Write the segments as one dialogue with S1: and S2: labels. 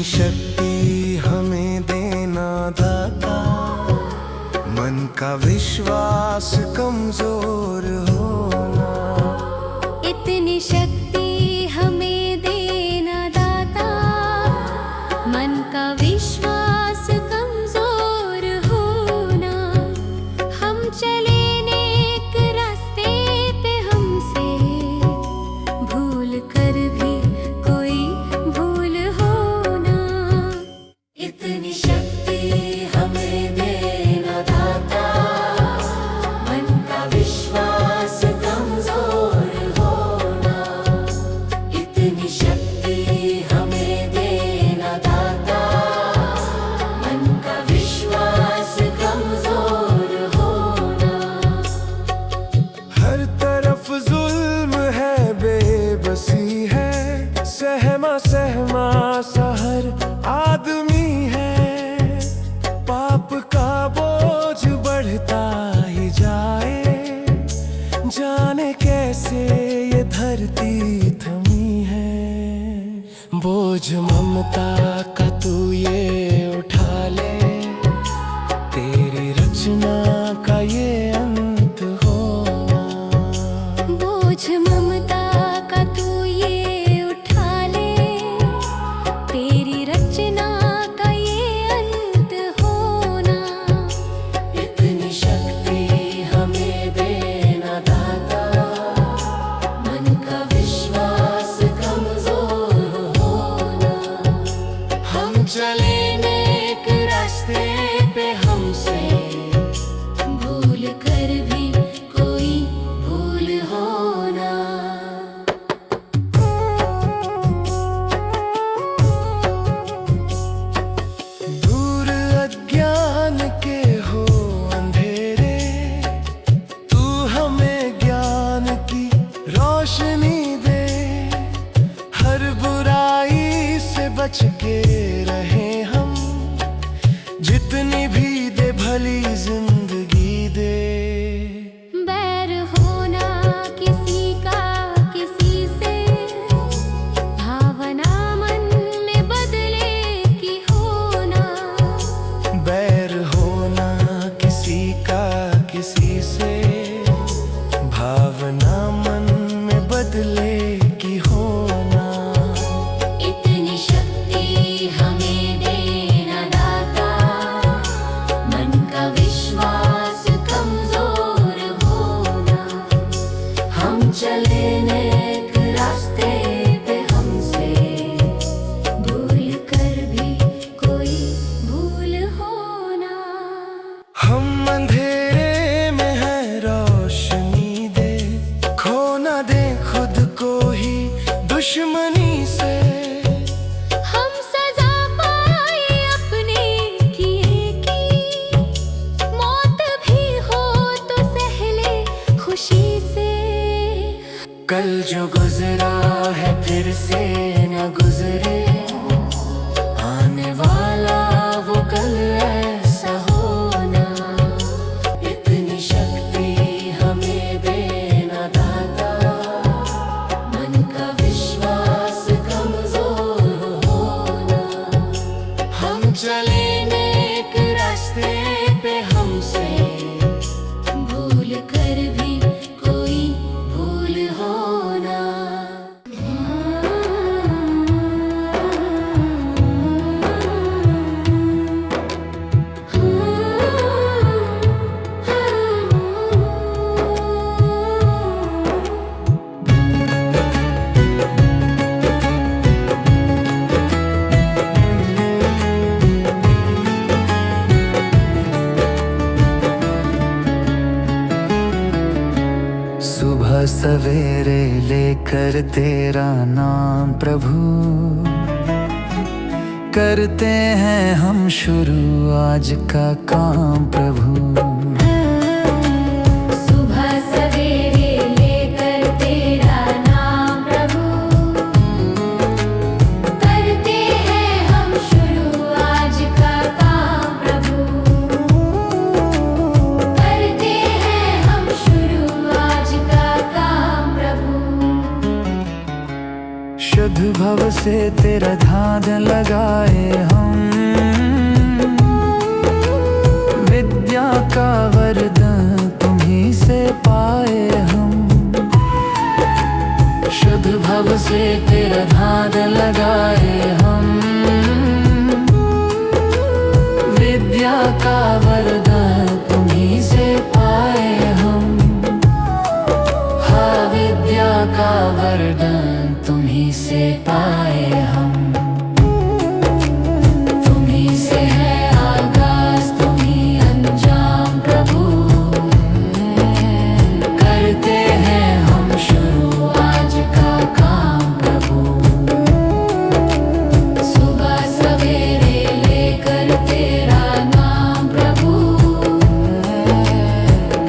S1: इतनी शक्ति हमें देना दाता, मन का विश्वास कमजोर होना।
S2: इतनी शक्ति हमें देना दाता, मन का विश्वास कमजोर होना। हम चले नेक रास्ते पे, हमसे भूल कर भी कोई भूल होना। इतनी शक्ति हमें देना दाता, मन का विश्वास कमजोर होना। इतनी शक्ति हमें देना दाता, मन का विश्वास कमजोर होना।
S1: हर तरफ जुल्म है, बेबसी है, सहमा सहमा सा हर आदमी है। पाप का बोझ बढ़ता ही जाए, जाने कैसे ये धरती थमी है। बोझ ममता का तू ये उठा ले, तेरी रचना का ये अंत होना।
S2: बोझ ममता का तू ये उठा ले, तेरी रचना का ये अंत होना। इतनी शक्ति हमें देना दाता, मन का विश्वास कमजोर होना। हम चले नेक रास्ते पे, हमसे भूल कर भी कोई भूल होना।
S1: दूर अज्ञान के हो अंधेरे, तू हमें ज्ञान की रोशनी दे। हर बुराई से बच के रहे हम, जितनी भी दे भली जिंदगी दे।
S2: बैर होना किसी का किसी से, भावना मन में बदले की होना।
S1: बैर होना किसी का किसी से, भावना मन में बदले की होना।
S2: इतनी शक्ति हमें देना दाता, मन का विश्वास कमजोर होना। हम चले नेक रास्ते पे, हमसे भूल कर भी कोई भूल होना।
S1: हम अंधेरे में है, रोशनी दे। खो ना दे खुद को ही दुश्मनी से।
S2: हम सजा पाए अपने किए की, मौत भी हो तो सह ले खुशी से।
S1: कल जो गुजरा है फिर से न गुजरे, आने वाला वो कल ऐसा होना। इतनी शक्ति हमें देना दाता, मन का विश्वास कमजोर होना। हम चले नेक रास्ते पे, हमसे भूल कर भी कोई भूल होना।
S3: सुबह सवेरे लेकर तेरा नाम प्रभु, करते हैं हम शुरू आज का काम प्रभु।
S2: सुबह सवेरे लेकर तेरा नाम प्रभु, करते हैं हम शुरू आज का काम प्रभु। करते हैं हम शुरू आज का काम प्रभु।
S1: शुद्ध भव से
S3: से तेरा ध्यान लगाए हम, विद्या का वरदान तुम्हीं से पाए हम। शुद्ध भव से तेरा ध्यान लगाए हम, विद्या का वरदान तुम्हीं से पाए हम। हाँ, विद्या का वरदान तुम्हीं से पाए हम। तुम्हीं से है आगाज, तुम्हीं अंजाम प्रभु, करते हैं हम शुरू आज का काम प्रभु। सुबह सवेरे लेकर तेरा नाम प्रभु,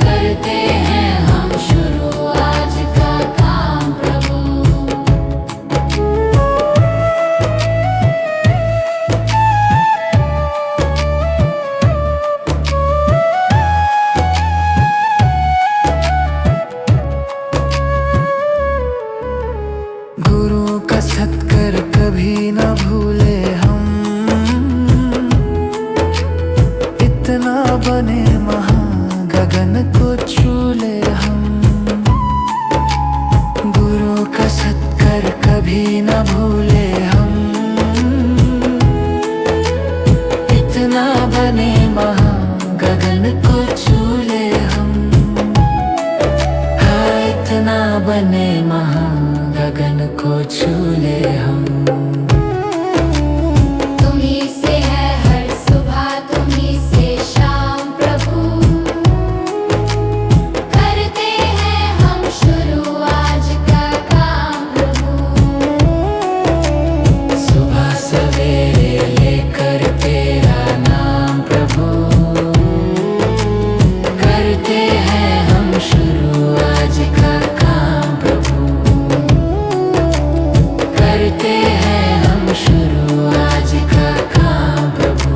S3: करते हैं हम शुरू आज का काम प्रभु। गुरु का सत्कर कभी न भूले हम, इतना बने महान गगन को छू ले हम। गुरु का सत्कर कभी न भूले हम, इतना बने महान गगन को छू ले हम। हाँ, इतना बने महान गगन को छू ले हम।
S2: तुम्हीं से है हर सुबह, तुम्हीं से शाम प्रभु, करते हैं हम शुरू आज का काम प्रभु।
S3: सुबह सवेरे लेकर तेरा नाम प्रभु, करते हैं हम शुरू आज का काम प्रभु। करते हैं हम शुरू आज का काम प्रभु,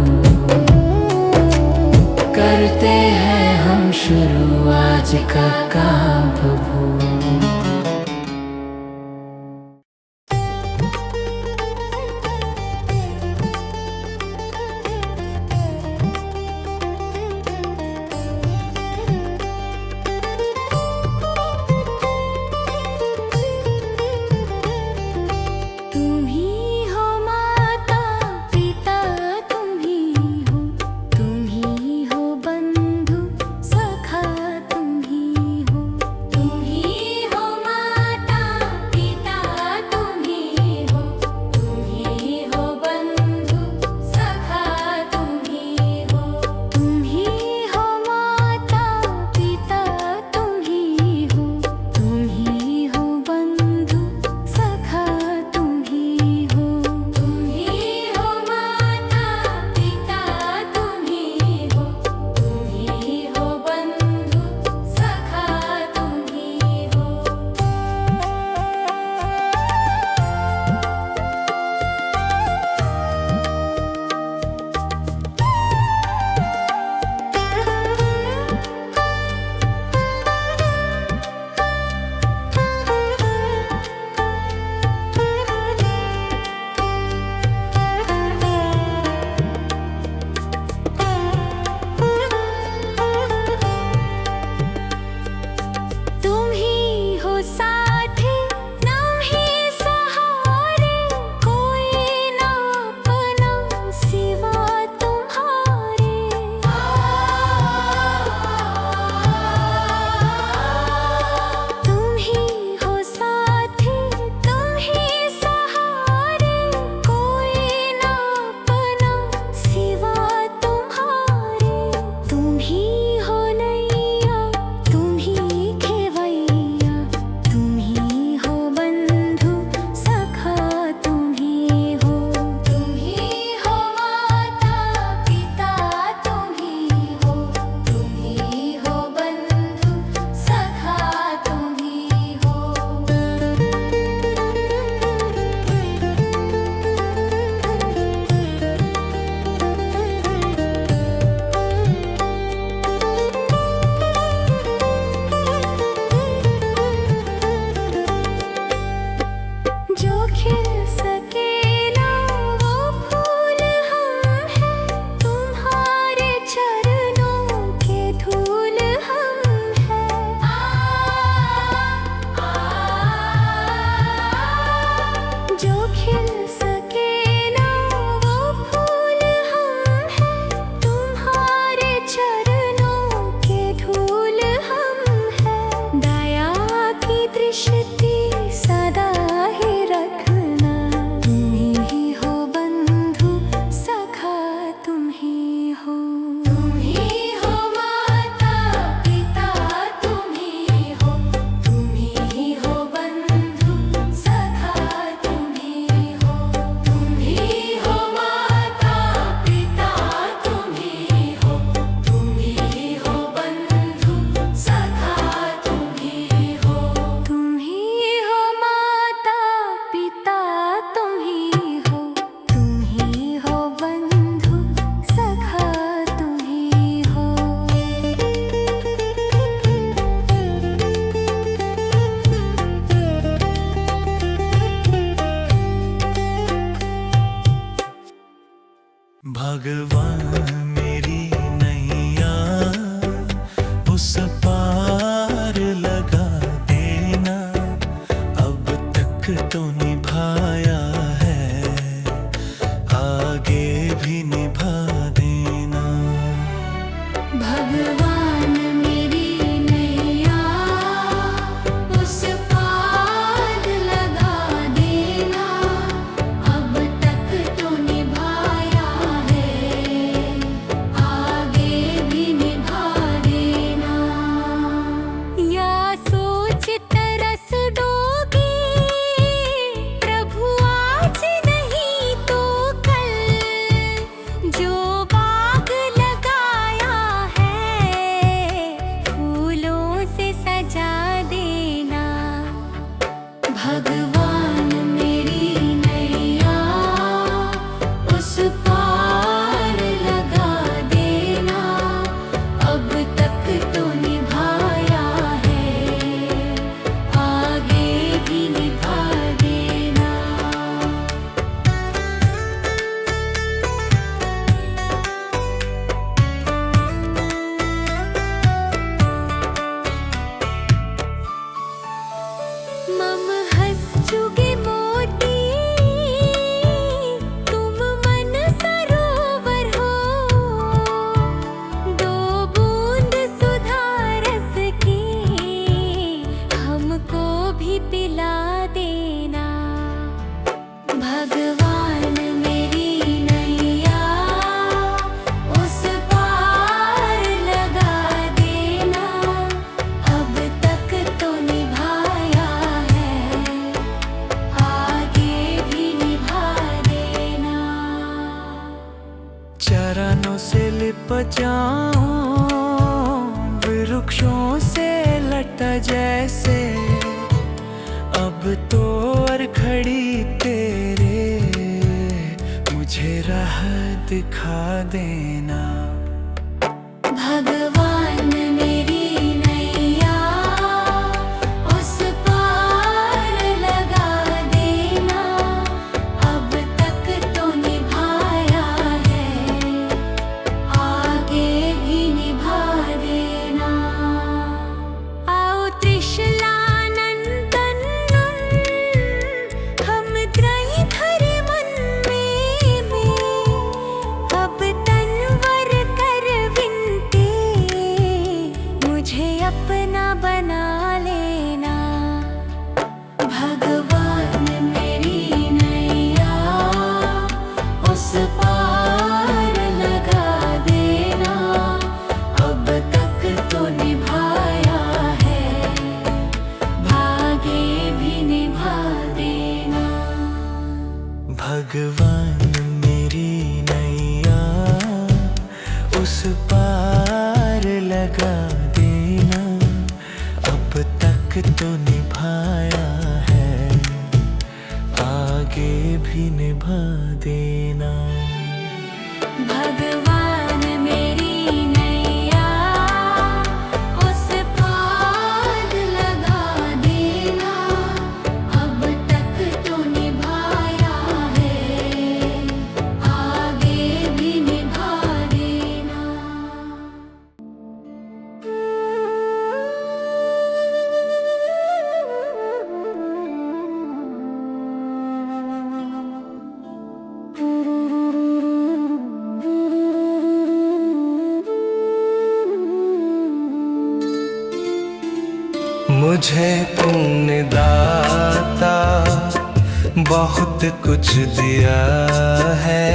S3: करते हैं हम शुरू आज का काम प्रभु।
S2: तुम ही हो माता पिता, तुम ही हो बंधु सखा, तुम ही हो। तुम भगवान मेरी नैया उस पार लगा देना, अब तक तो निभाया है, आगे भी निभा देना। या सोच तरस डोगी प्रभु आज नहीं तो कल, जो बाग लगाया है फूलों से सजा देना। भगवान मेरी नैया उस पार लगा देना, अब तक तो निभाया है, आगे भी निभा देना। मम हंस चुगे मोती तुम मन सरोवर हो, दो बूंद सुधा रस की हमको भी पिला देना। भगवान मेरी नैया उस पार लगा देना, अब तक तो निभाया है, आगे भी निभा देना।
S1: चरणों से लिप जाऊं वृक्षों से लटा जैसे, अब तो और खड़ी तेरे मुझे राह दिखा देना।
S2: भगवान मेरी नैया उस पार लगा देना, अब तक तो निभाया है, आगे भी निभा देना। आओ त्रिशलानंदन हम त्रयी धर मन में, अब तनवर कर विनती मुझे अपना बना लेना। भगवान मेरी नैया उस पार लगा देना, अब तक तो निभाया है, आगे भी निभा देना।
S1: भगवान मेरी नैया उस पार लगा देना, अब तक तो निभाया है, आगे भी निभा देना।
S2: भगवान मेरी नैया उस पार लगा देना, अब तक तो निभाया है, आगे भी निभा देना।
S1: मुझे तूने दाता बहुत कुछ दिया है,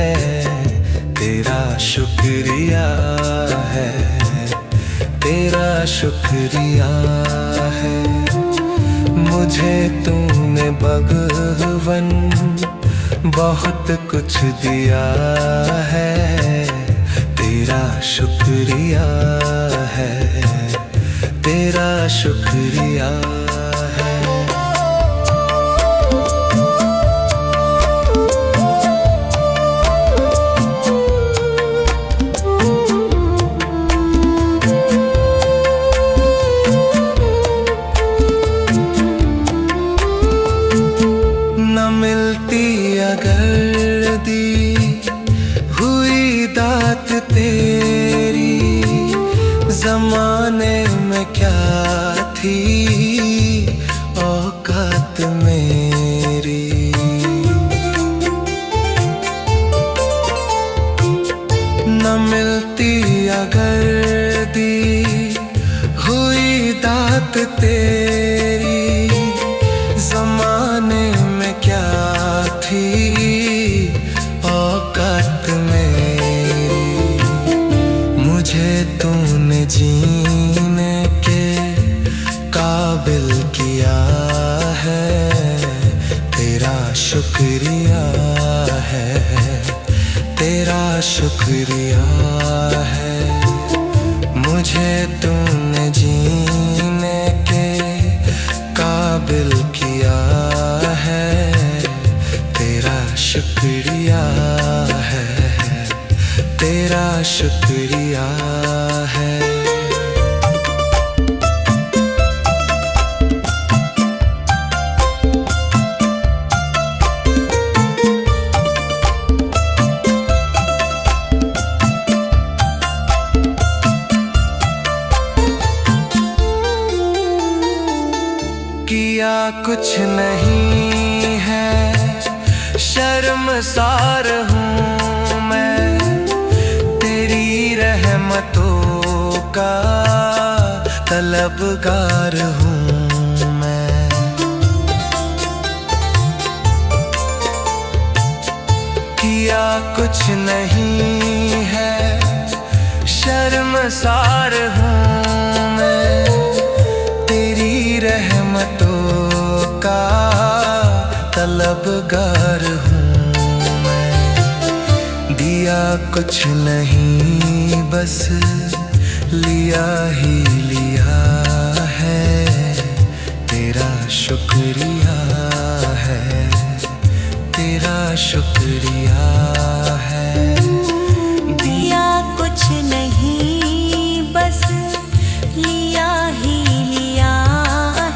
S1: तेरा शुक्रिया है, तेरा शुक्रिया है। मुझे तूने भगवन बहुत कुछ दिया है, तेरा शुक्रिया है, तेरा शुक्रिया है। न मिलती अगर दी हुई दात तेरी, जमाने में क्या थी औकात मेरी। न मिलती अगर हुई दात तेरी जमाने में क्या थी औकात मेरी। मुझे तूने जीने के काबिल किया है, तेरा शुक्रिया है, तेरा शुक्रिया है। मुझे तूने जीने के काबिल किया है, तेरा शुक्रिया है, तेरा शुक्रिया है। किया कुछ नहीं है, शर्मसार हूँ मैं, तेरी रहमतों का तलबगार हूँ मैं। किया कुछ नहीं है, शर्मसार हूँ मैं, तेरी रहमतों का तलबगार हूँ मैं। दिया कुछ नहीं बस लिया ही लिया है, तेरा शुक्रिया है, तेरा शुक्रिया है।
S4: दिया कुछ नहीं बस लिया ही लिया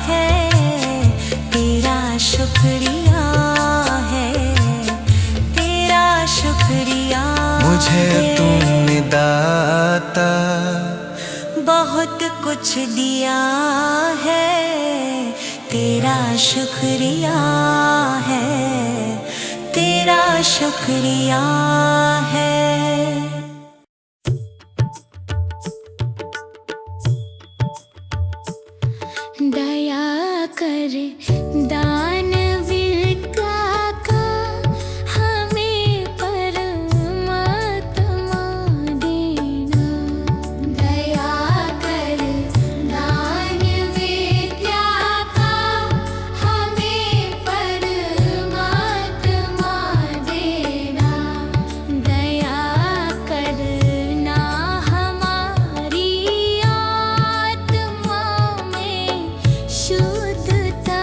S4: है, तेरा शुक्रिया है, तेरा शुक्रिया।
S1: मुझे तूने दाता
S4: बहुत कुछ दिया है, तेरा शुक्रिया है, तेरा शुक्रिया है।
S2: दया कर दानवीर का हमें परमात्मा देना। दया कर दानवीर का हमें परमात्मा देना। दया करना हमारी आत्मा में शुद्धता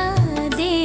S2: दे।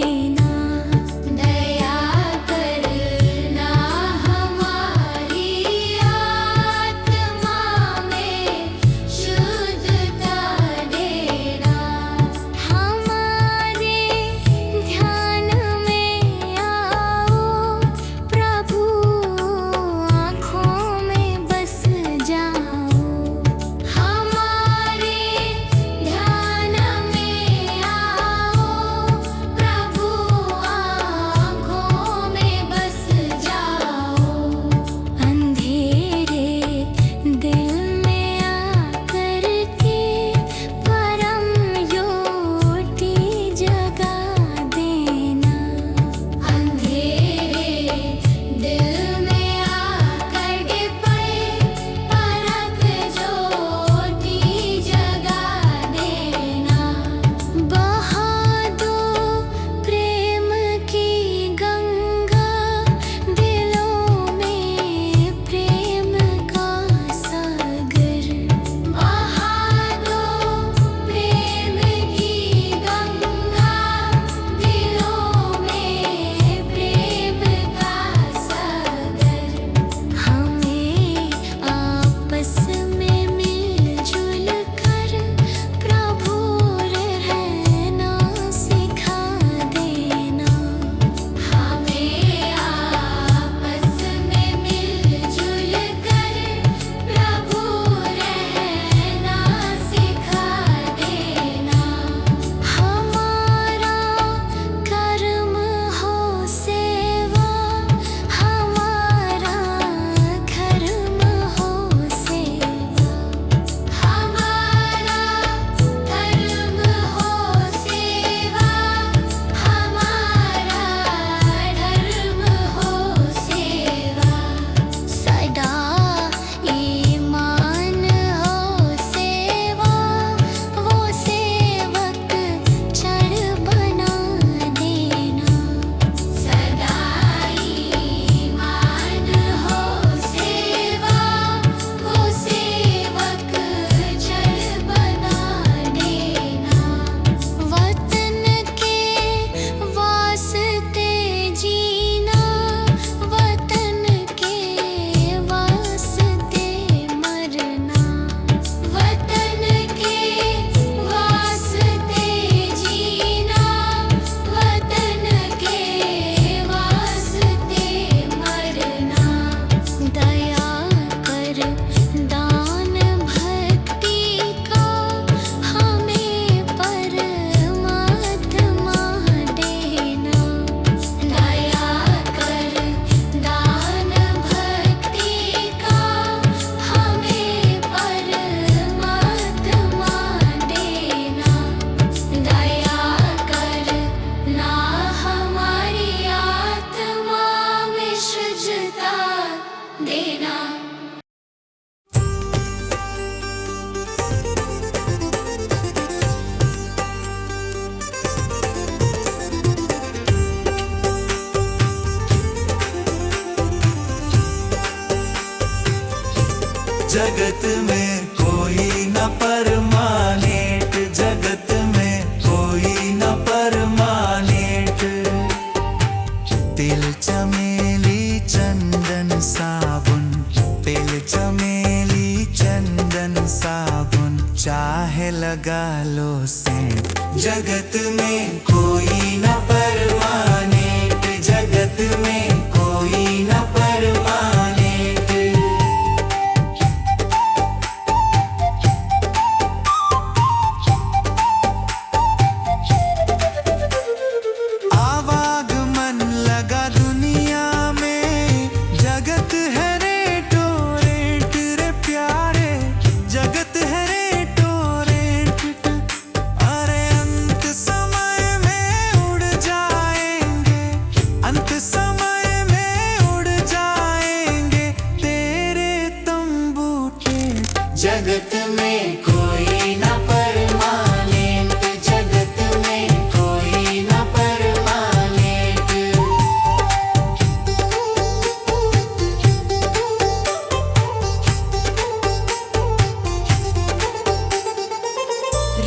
S1: साबुन चाहे लगा लो सेंट, जगत में कोई न परमानेंट, जगत में कोई न परमानेंट। आवागमन लगा दुनिया में, जगत है रेटो रेट रे प्यारे, जगत है रेटो रेट। अरे अंत समय में उड़ जाएंगे, अंत समय में उड़ जाएंगे तेरे तंबू टेंट, जगत में कोई न परमानेंट, जगत में कोई न परमानेंट।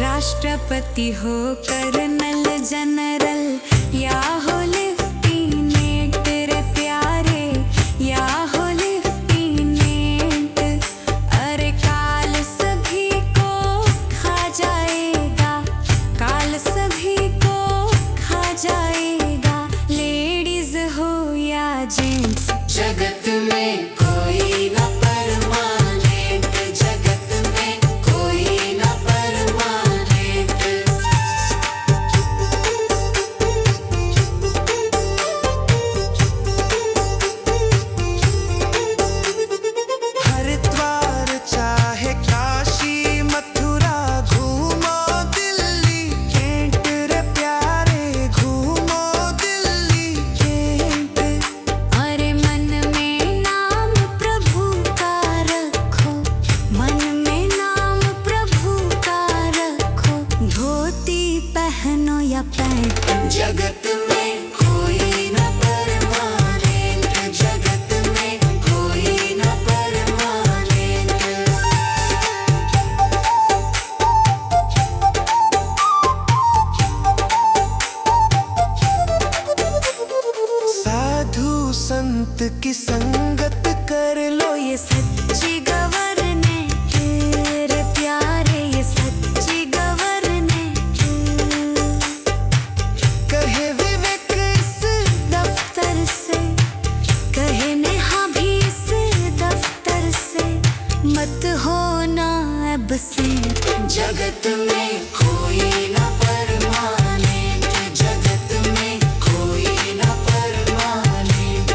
S4: राष्ट्रपति हो कर्नल जनरल या हो लेफ्टिनेंट रे प्यारे, या हो लेफ्टिनेंट। अरे काल सभी को खा जाएगा, काल सभी को खा जाएगा, लेडीज हो या जेंट्स, जगत में कोई न परमानेंट, जगत में कोई न परमानेंट।
S1: हरिद्वार चाहे काशी मथुरा, घूमो दिल्ली कैंट रे प्यारे, घूमो दिल्ली कैंट।
S4: अरे मन में नाम प्रभु का रखो, मन में नाम प्रभु का रखो, धोती पहनो या पैंट, जगत में कोई न परमानेंट, जगत में कोई न परमानेंट।
S1: साधु संत की संगत कर लो,
S4: ये सच्ची गवर्नेंट रे प्यारे, ये सच्ची गवर्नेंट।
S1: कहे विवेक इस
S4: दफ्तर से, कहे नेहा भी इस दफ्तर से, मत होना एब्सेंट, जगत में कोई न परमानेंट, जगत में कोई न परमानेंट।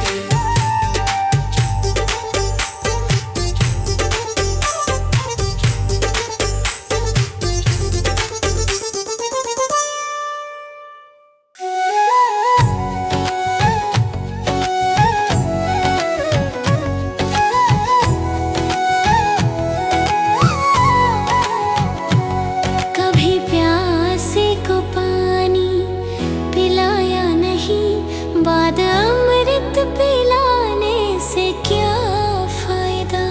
S4: कभी प्यासे को पानी पिलाया नहीं, बाद अमृत पिलाने से क्या फायदा।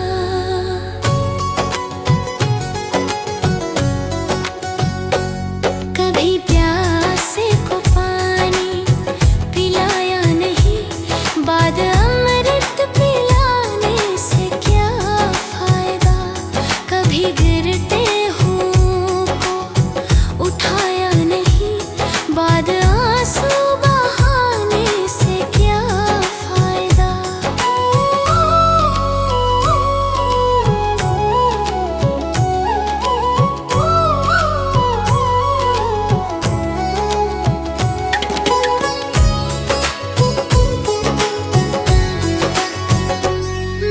S4: कभी प्यासे को पानी पिलाया नहीं, बाद अमृत पिलाने से क्या फायदा। कभी गिरते उठाया नहीं, बाद आंसू बहाने से क्या फायदा।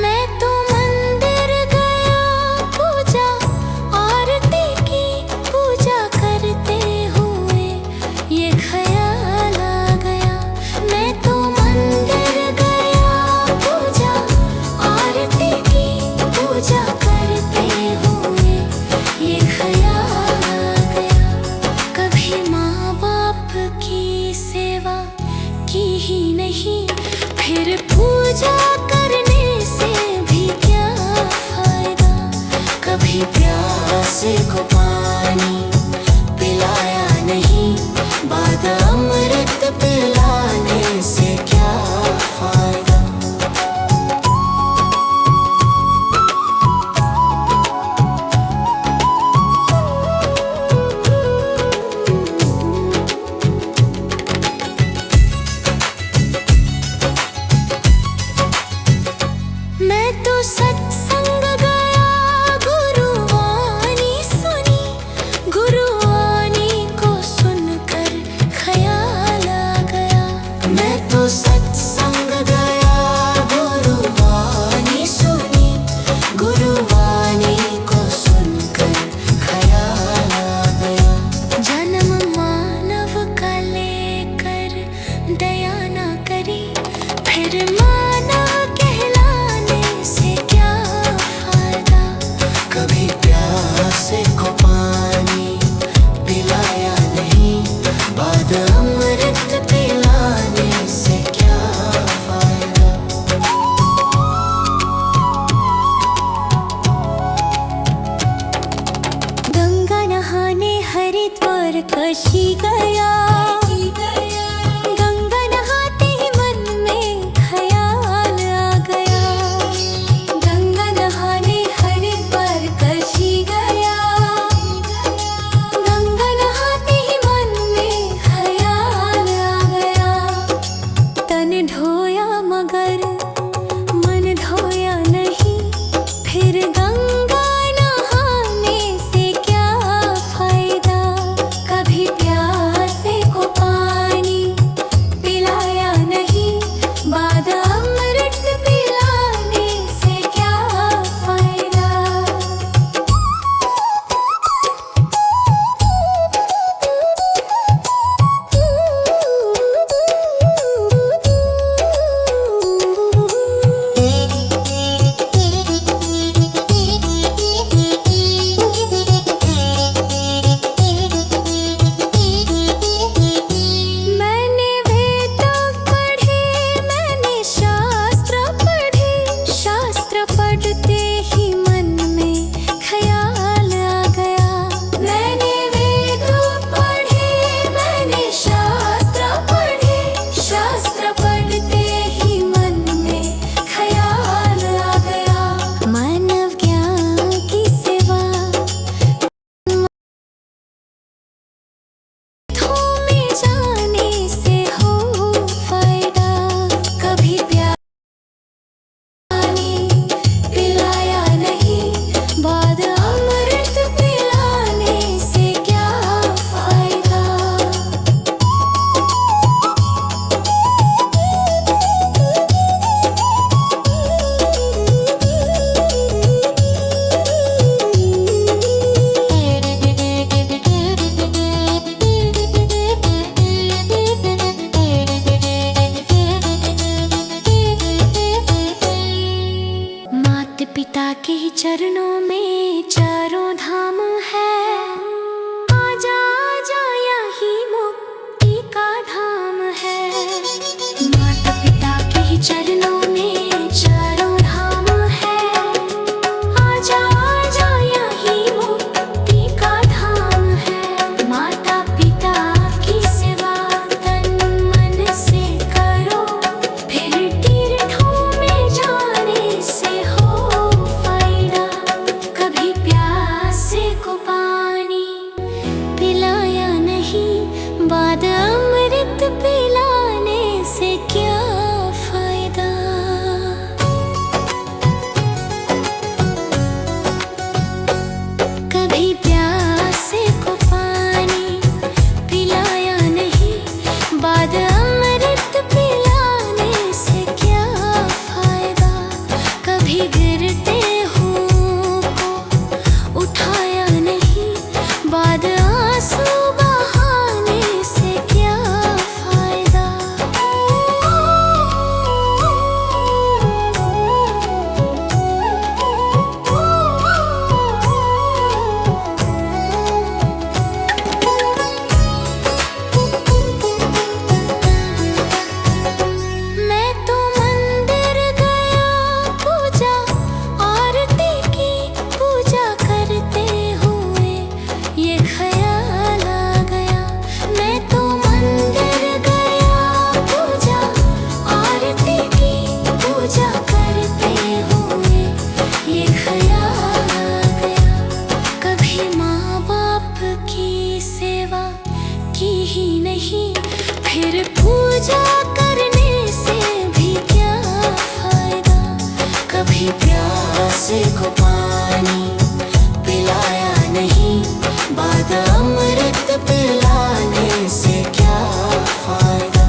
S4: मैं तो मंदिर गया पूजा आरती की, पूजा करते हुए ये ख्याल आ गया। मैं तो मंदिर गया पूजा आरती की, पूजा करते हुए ये ख्याल आ गया। कभी माँ बाप की सेवा की ही नहीं, फिर पूजा करने से भी क्या फायदा। कभी प्यासे को पानी पिलाया नहीं, बाद अमृत पिलाने से क्या फायदा।
S1: प्यासे को पानी पिलाया नहीं, बाद अमृत पिलाने से क्या फायदा।
S4: गंगा नहाने हरिद्वार काशी गया, गंगा नहाते ही मन में ख्याल आ गया। गंगा नहाने हरिद्वार काशी गया, गंगा नहाते ही मन में ख्याल आ गया। तन धोया मगर मन धोया नहीं, फिर गंगा नहाने से क्या फायदा। कभी प्यासे को पानी पिलाया नहीं, बाद अमृत पिलाने से क्या फायदा। मैंने वेद पढ़े, मैंने शास्त्र पढ़े, शास्त्र पढ़ते ही मन में ख्याल आ गया। मैंने वेद पढ़े, मैंने शास्त्र पढ़े, शास्त्र पढ़ते ही मन में ख्याल आ गया। मानव ज्ञान की सेवा में जाने से हो फायदा। कभी पानी पिलाया नहीं, बाद अमृत पिलाने से क्या फायदा। माता पिता के ही चरणों में चारों धाम है। आजा आजा यही मुक्ति का धाम है। माता पिता के ही चरणों में चारों धाम है। आजा आजा यही मुक्ति का धाम है। माता पिता की सेवा तन मन से करो, फिर तीर्थों में जाने से हो फायदा। कभी प्यासे को पानी पिलाया नहीं, बाद अमृत पिलाने से क्या फायदा। कभी प्यासे को पानी पिलाया नहीं, बाद अमृत पिलाने से क्या फायदा। कभी गिरते हुओं को उठाया नहीं, बाद आंसू बहाने से क्या फायदा। मैं तो मंदिर गया, पूजा आरती की, पूजा करते हुए ये ख्याल आ गया। मैं तो मंदिर गया, पूजा आरती की, पूजा करते हुए ये ख्याल आ गया। कभी माँ बाप की सेवा की ही नहीं, फिर पूजा करने से भी क्या फायदा।
S1: कभी प्यासे को पानी पिलाया नहीं, बाद अमृत पिलाने से क्या फायदा।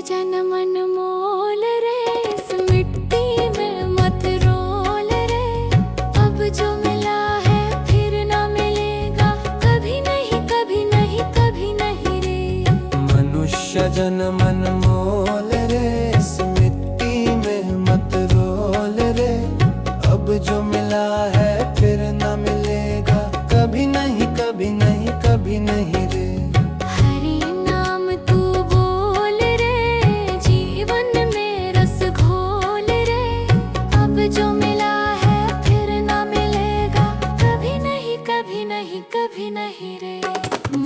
S4: जन्म अनमोल रे, इस मिट्टी में मत रोल रे। अब जो मिला है फिर ना मिलेगा, कभी नहीं कभी नहीं कभी नहीं रे।
S1: मनुष्य जन्म अनमोल रे, इस मिट्टी में मत रोल रे। अब जो मिला है फिर ना मिलेगा, कभी नहीं कभी नहीं कभी नहीं रे।
S4: हरि नाम तू बोल रे, जीवन में रस घोल रे। अब जो मिला है फिर ना मिलेगा, कभी नहीं कभी नहीं कभी नहीं रे।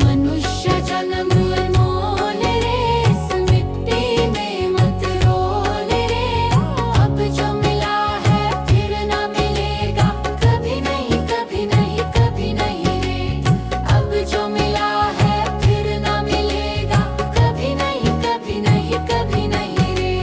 S4: मनुष्य जन्म अनमोल रे, इस मिट्टी में मत रोल रे। अब जो मिला है फिर ना मिलेगा, कभी नहीं कभी नहीं कभी नहीं रे। अब जो मिला है फिर ना मिलेगा, कभी नहीं कभी नहीं कभी नहीं रे।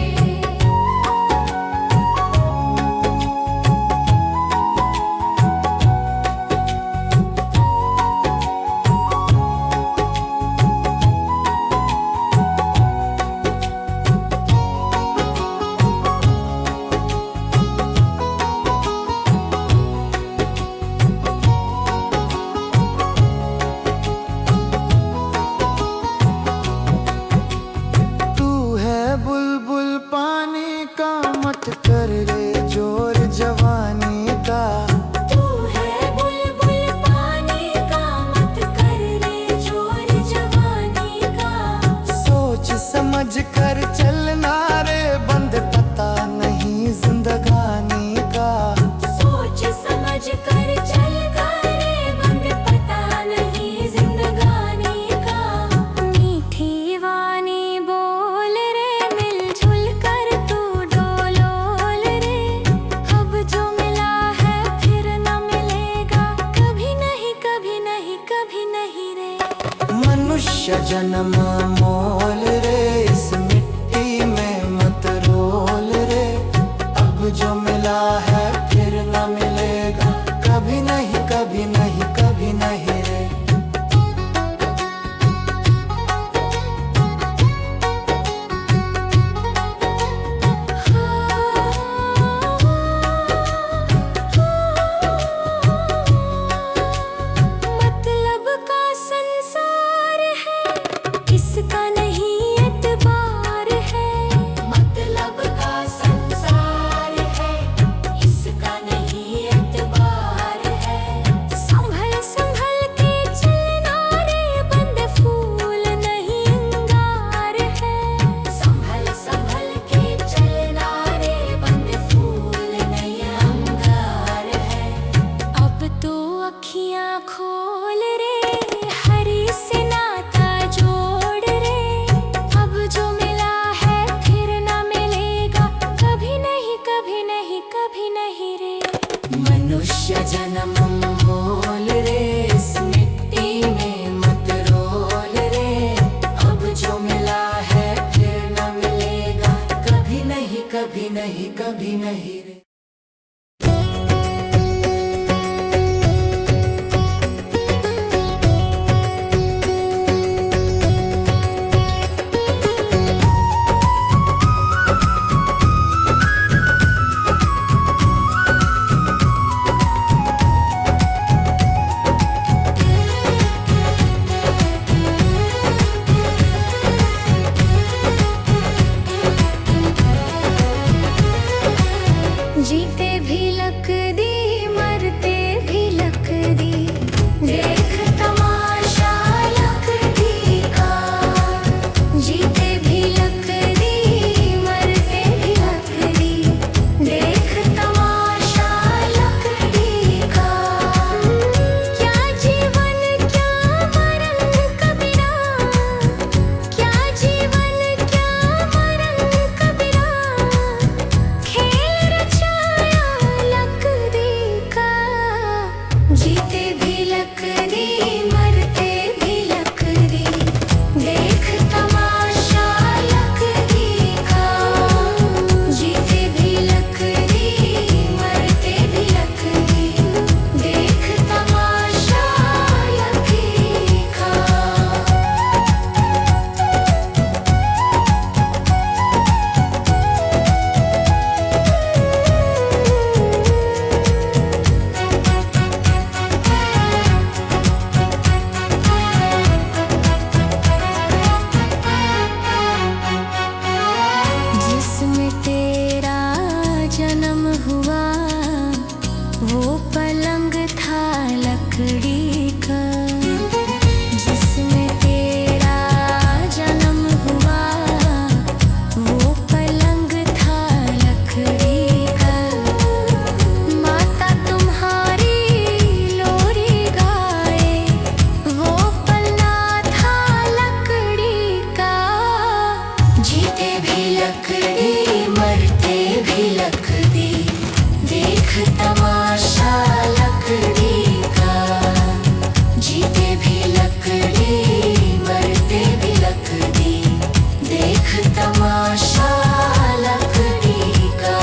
S1: तू है बुलबुल पानी का, मत कर रे जोर जवानी का।
S4: तू है बुलबुल पानी का, मत कर रे जोर जवानी का।
S1: सोच समझ कर चलना रे, बंद पता नहीं जिंदगानी का।
S4: सोच समझ कर चल करे, बंद पता नहीं जिंदगानी का। मीठी वाणी बोल रे, मिलजुल कर तू डोलोल रे। अब जो मिला है फिर ना मिलेगा, कभी नहीं कभी नहीं कभी नहीं रे।
S1: मनुष्य जन्म मोल रे, इस मिट्टी में मत रोल रे। अब जो मिला है फिर ना मिलेगा, कभी नहीं कभी नहीं कभी नहीं रे।
S4: मतलब का संसार है, इसका नहीं एतबार है। मतलब का संसार है, इसका नहीं एतबार है। संभल संभल के चलना रे, बंद फूल नहीं अंगार है। संभल संभल के चलना रे, बंद फूल नहीं अंगार है। अब तो अखियां खोल रे, हरि से नाता जोड़ रे। अब जो मिला है फिर ना मिलेगा, कभी नहीं कभी नहीं कभी नहीं रे।
S1: मनुष्य जन्म मोल रे, इस मिट्टी में मत रोल रे। अब जो मिला है फिर ना मिलेगा, कभी नहीं कभी नहीं कभी नहीं रे।
S2: भी लकड़ी मरते भी लकड़ी, देख तमाशा लकड़ी का। जीते भी लकड़ी मरते भी लकड़ी, देख तमाशा लकड़ी का।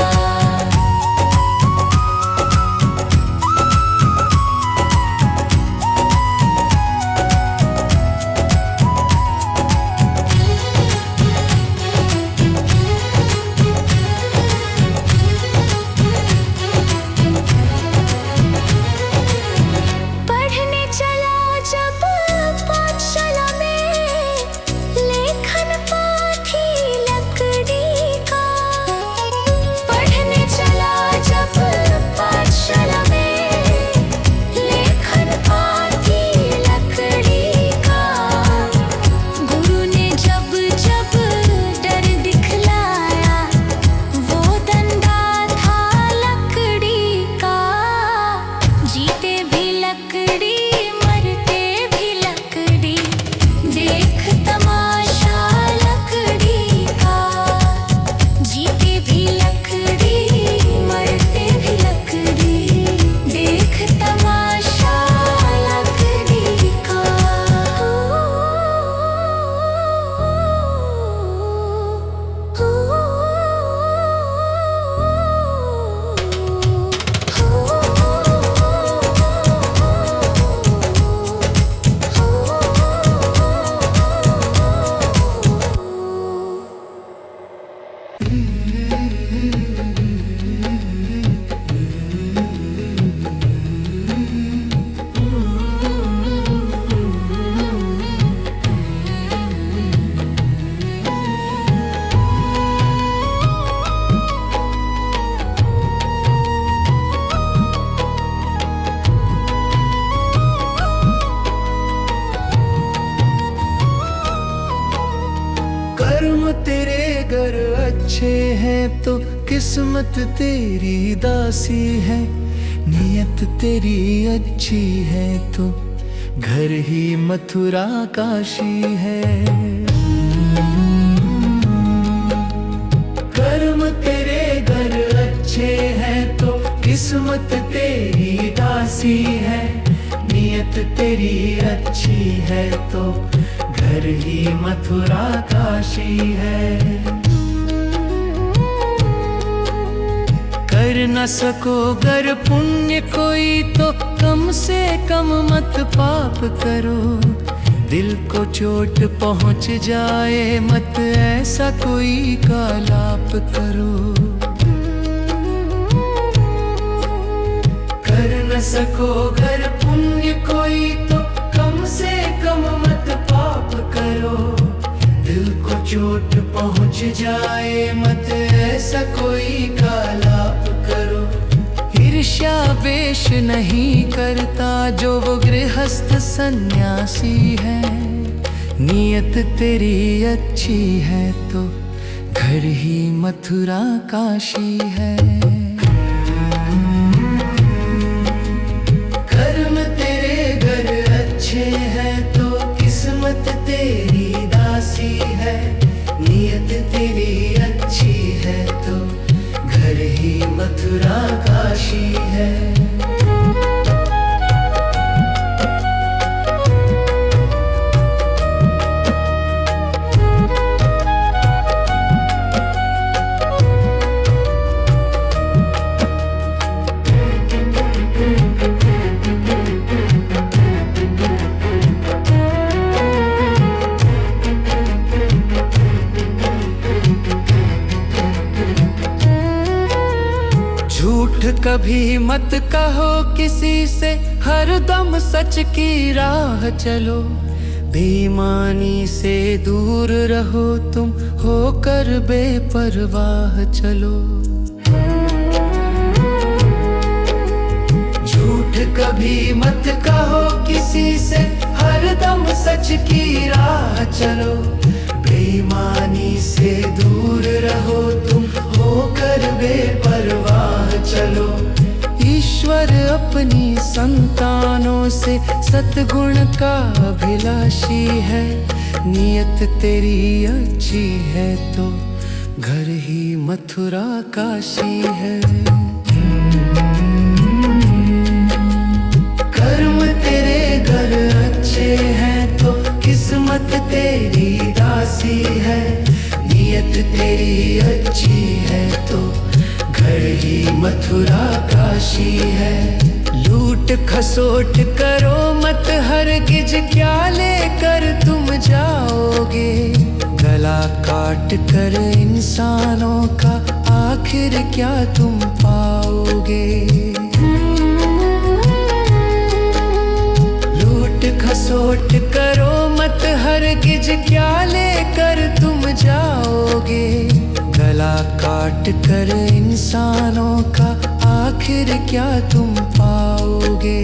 S2: पढ़ने चला जब पाठशाला में, लेखन पाठी लकड़ी का। पढ़ने चला जब पाठशाला में, लेखन पाठी लकड़ी का। गुरु ने जब जब डर दिखलाया, वो डंडा था लकड़ी का। जीते भी लकड़ी मरते भी लकड़ी, देख तमाशा लकड़ी का। जीते भी लकड़ी मरते भी लकड़ी, देख तमाशा लकड़ी का।
S3: कर्म तेरे घर अच्छे हैं तो किस्मत तेरी दासी है। नियत तेरी अच्छी है तो घर ही मथुरा काशी है। कर्म तेरे घर अच्छे हैं तो किस्मत तेरी दासी है। नियत तेरी अच्छी है तो घर ही मथुरा काशी है। कर न सको गर पुण्य कोई तो कम से कम मत पाप करो। दिल को चोट पहुंच जाए मत ऐसा कोई कालाप करो। कर न सको गर पुण्य कोई तो कम से कम मत पाप करो। दिल को चोट पहुंच जाए मत ऐसा कोई कालाप करो। ईर्ष्या वेश नहीं करता जो वो गृहस्थ सन्यासी है। नियत तेरी अच्छी है तो घर ही मथुरा काशी है। कर्म तेरे घर अच्छे हैं तो किस्मत तेरी दासी है। नियत तेरी अच्छी है तो घर ही मथुरा काशी है। झूठ कभी मत कहो किसी से, हरदम सच की राह चलो। बेईमानी से दूर रहो तुम, होकर बेपरवाह चलो। झूठ कभी मत कहो किसी से, हरदम सच की राह चलो। बेईमानी से दूर रहो तुम, होकर बेपरवाह चलो। ईश्वर अपनी संतानों से सद्गुण का अभिलाषी है। नियत तेरी अच्छी है तो घर ही मथुरा काशी है। कर्म तेरे घर अच्छे हैं तो किस्मत तेरी दासी है। नियत तेरी अच्छी है तो घर ही मथुरा काशी है। लूट खसोट करो मत हरगिज, क्या लेकर तुम जाओगे। गला काट कर इंसानों का आखिर क्या तुम पाओगे। लूट खसोट करो मत हरगिज, क्या लेकर तुम जाओगे। गला काट कर इंसानों का आखिर क्या तुम पाओगे।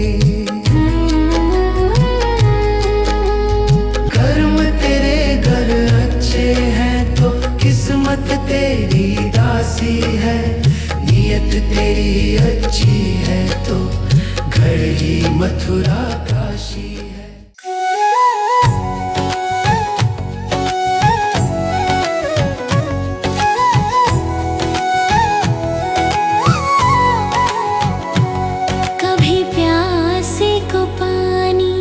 S3: कर्म तेरे घर अच्छे हैं तो किस्मत तेरी दासी है। नियत तेरी अच्छी है तो घर ही मथुरा काशी है।
S4: कभी प्यासे को पानी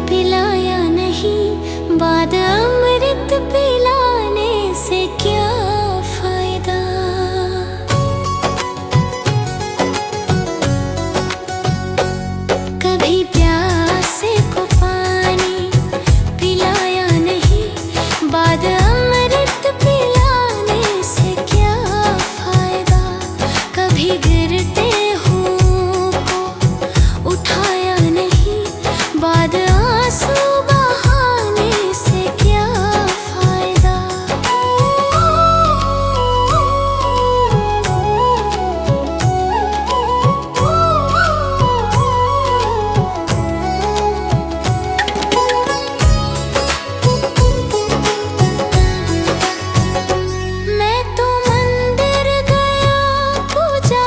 S4: पिलाया नहीं, बाद अमृत पिलाने से क्या फायदा। कभी प्यासे को पानी पिलाया नहीं, बाद अमृत पिलाने से क्या फायदा। कभी गिरते उठाया नहीं, बाद आंसू बहाने से क्या फायदा। मैं तो मंदिर गया पूजा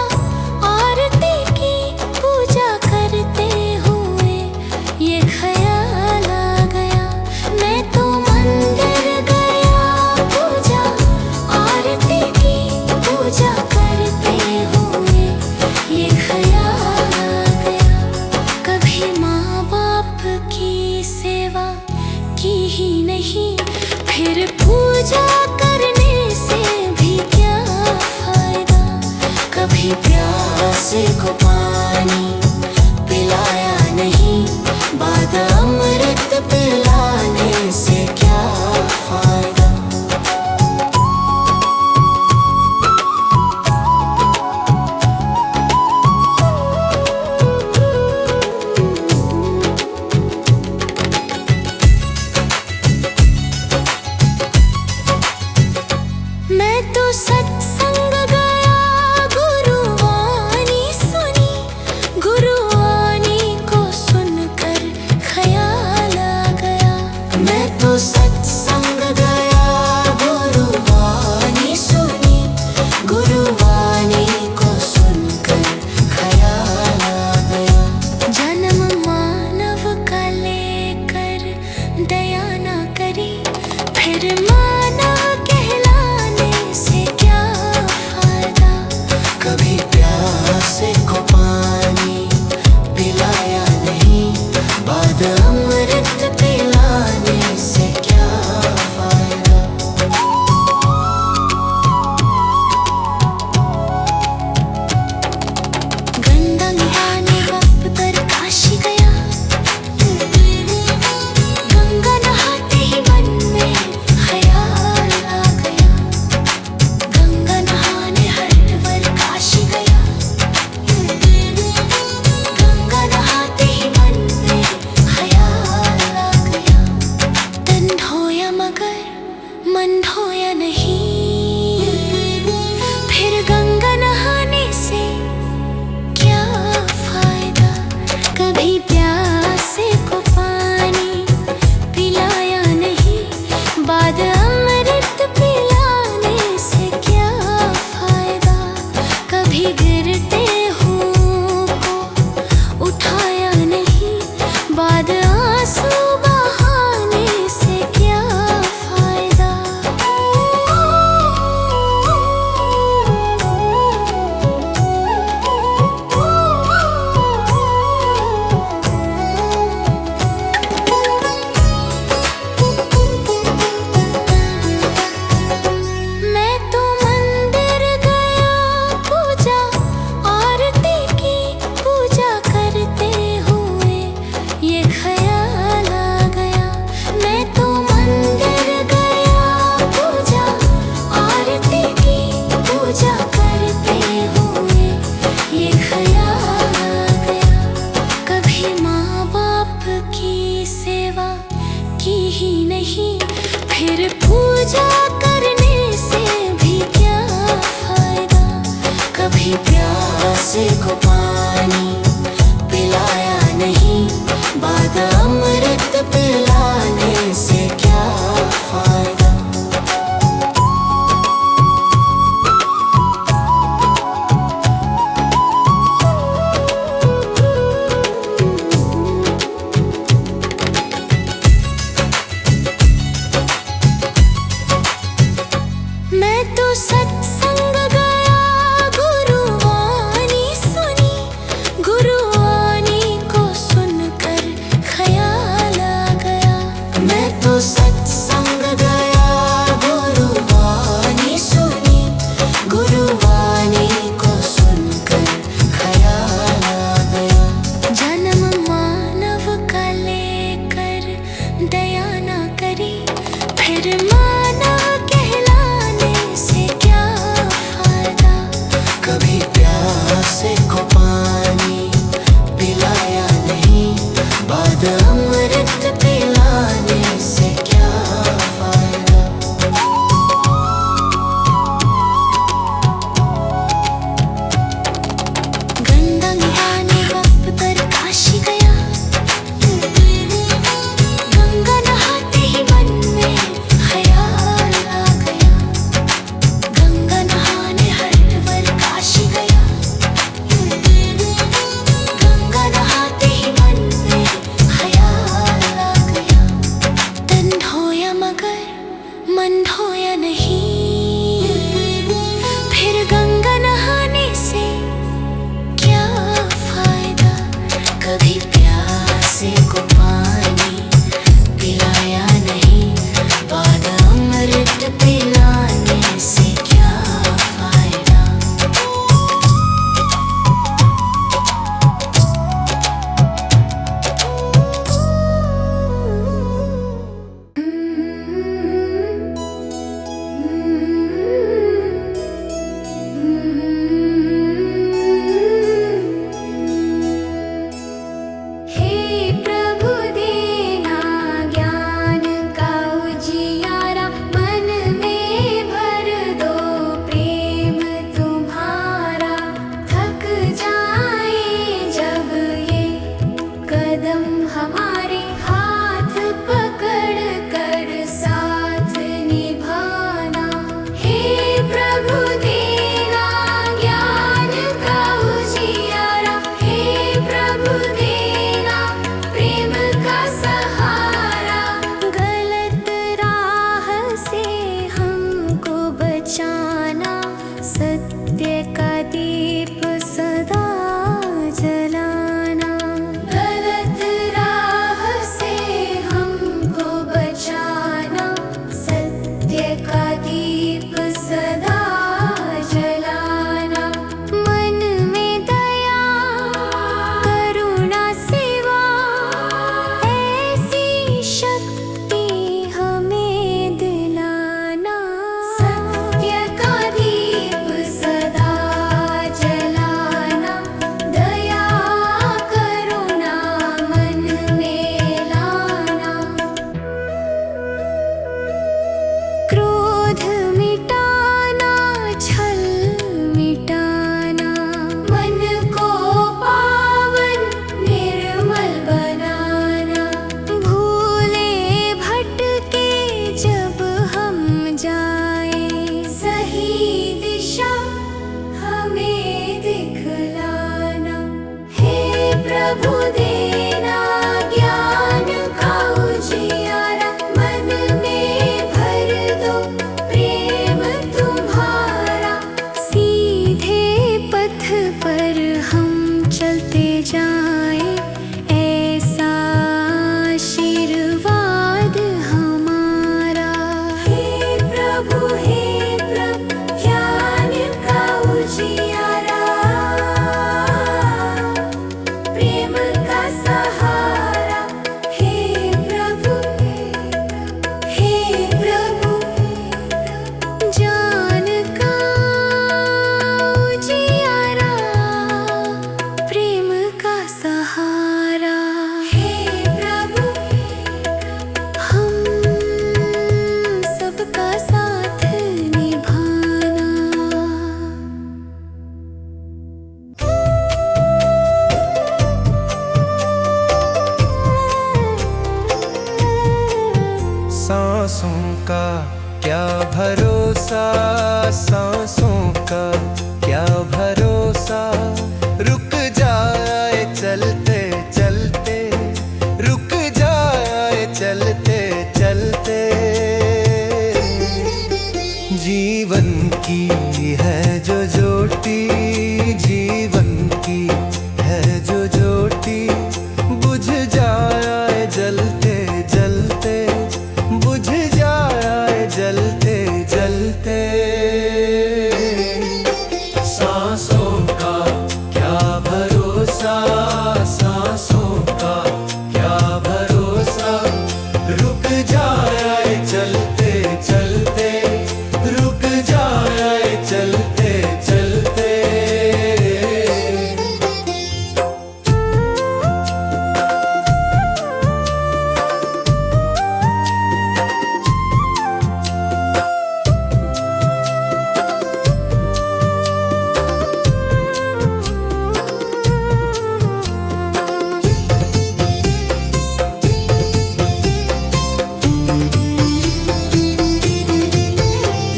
S4: आरती की, पूजा करते हुए ये ख्याल आ गया। मैं तो मंदिर गया पूजा आरती की, पूजा करते हुए ये ख्याल आ गया। कभी माँ बाप की सेवा की ही नहीं, फिर पूजा करने से भी क्या फायदा। कभी प्यासे को पानी पिलाया नहीं, बाद अमृत पिलाने से क्या फायदा। मैं तो सत्संग गया, गुरुवाणी सुनी, गुरुवाणी को सुनकर ख्याल आ गया। मैं तो सत्संग गया, गुरुवाणी सुनी, गुरुवाणी को सुनकर ख्याल आ गया। जन्म मानव का लेकर दया ना करी, फिर मानव कहलाने से क्या
S1: प्यासे को पानी पिलाया नहीं, बाद अमृत पिलाने से क्या फायदा।
S4: मैं तो सत्संग गया, गुरुवाणी सुनी, गुरुवाणी को सुनकर ख्याल आ गया।
S1: मैं तो सत्संग गया, गुरुवाणी सुनी, गुरुवाणी को सुनकर ख्याल आ गया।
S4: जन्म मानव का लेकर दया न करी, फिर मानव कहलाने से क्या फायदा।
S1: कभी प्यासे को पानी पिलाया नहीं, बाद अमृत पिलाने से क्या फायदा।
S4: गंगा नहाने वक्त पर काशी गया, गंगा नहाते ही मन में ख्याल आ गया। गंगा नहाने हरिद्वार काशी गया, गंगा नहाते ही मन में ख्याल आ गया। तन धोया मगर मन धोया नहीं, फिर गंगा नहाने से क्या फायदा।
S1: कभी प्यासे को पानी पिलाया नहीं, बाद अमृत पिलाने से क्या फायदा।
S2: हे प्रभु देना ज्ञान का उजियारा, मन में भर दो प्रेम तुम्हारा। थक जाए जब ये कदम हमारे, हाथ पकड़ कर साथ निभाना। हे प्रभु देना ज्ञान का उजियारा, हे प्रभु देना प्रेम का सहारा।
S4: गलत राह से हमको बचाना, सत्य का दीप सदा जलाना।
S2: गलत राह से हमको बचाना, सत्य का दीप सदा जलाना।
S4: मन में दया करुणा सेवा, ऐसी शक्ति हमें दिलाना।
S2: सत्य का दीप सदा जलाना, दया करुणा मन में लाना।
S4: क्रोध मिटाना, छल मिटाना,
S2: मन को पावन निर्मल बनाना।
S4: भूले भटके जब हम जाए,
S2: सही दिशा हमें दिखलाना। हे प्रभु देना ज्ञान का उजियारा, मन में भर दो प्रेम तुम्हारा।
S4: सीधे पथ पर हम चलते जाए, ऐसा आशीर्वाद हमारा।
S2: हे प्रभु ज्ञान का उजियारा, प्रेम का
S1: है जो ज्योति जीवन की, है जो ज्योति बुझ जाए जलते जलते, बुझ जाए जलते जलते। सांसों का क्या भरोसा, सांसों का क्या भरोसा, रुक जाए चलते चलते, रुक जाए चलते चलते।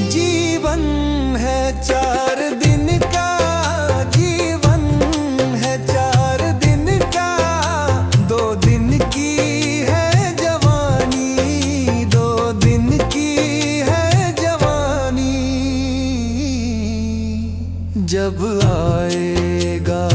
S1: जीवन है 4 दिन का, जीवन है 4 दिन का, 2 दिन की है जवानी, 2 दिन की है जवानी। जब आएगा